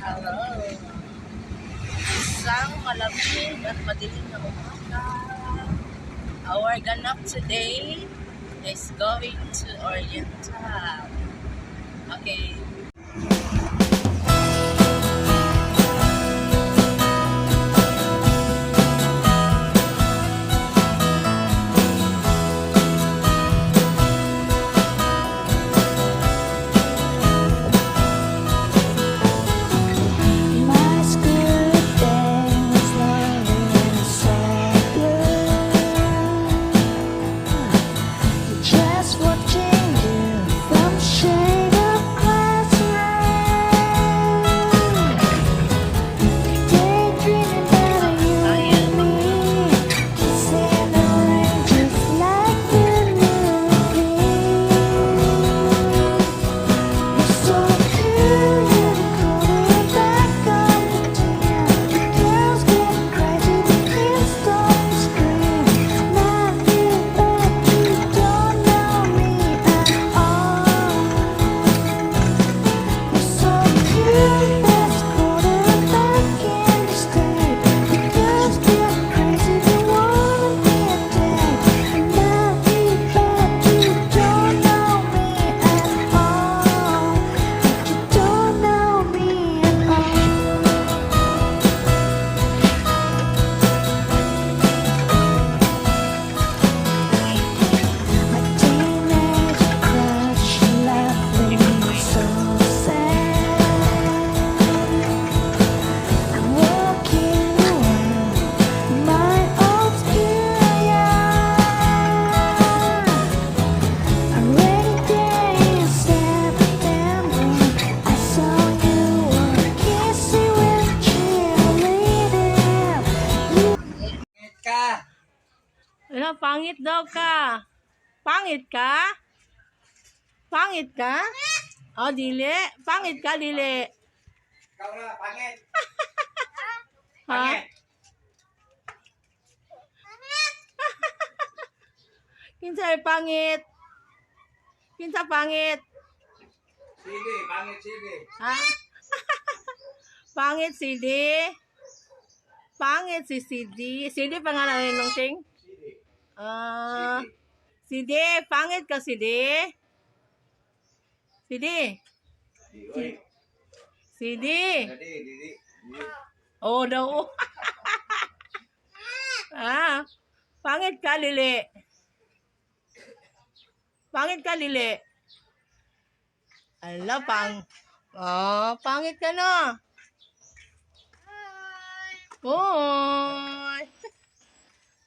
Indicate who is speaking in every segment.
Speaker 1: Hello. Isang malamig at madilim na umaga. Our ganap today is going to Oriental. Okay. Ano, pangit daw ka. Pangit ka? Pangit ka? Oh, dili. Pangit ka, dili.
Speaker 2: Ikaw na, pangit.
Speaker 1: Ha?
Speaker 2: Pangit.
Speaker 1: Kinsa pangit? Kinsa pangit?
Speaker 2: Sige, pangit, sige.
Speaker 1: Ha? Pangit si D. Pangit si CD. CD pangalan ni Nong Ting?
Speaker 2: Sige.
Speaker 1: Si D. Pangit ka si D. Si D. Si D.
Speaker 2: Didi.
Speaker 1: Oh, daw. Pangit ka, Lili. Pangit ka, Lili. Ala, pangit ka na. Hoy.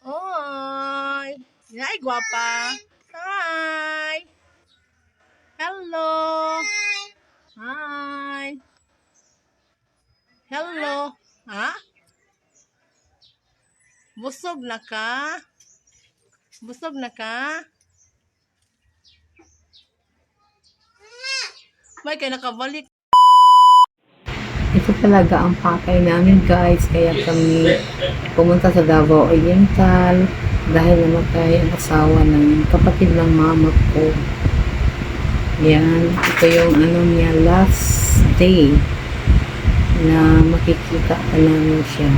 Speaker 1: Hoy. Ay, guwapa. Hi. Hello. Hi. Hello. Ha? Busog na ka? Busog na ka? May kaya nakabalik.
Speaker 3: Ito talaga ang pakay namin guys, kaya kami pumunta sa Davao Oriental dahil namatay ang asawa ng kapatid ng mama ko. Yan, ito yung niya last day na makikita ka namin siya.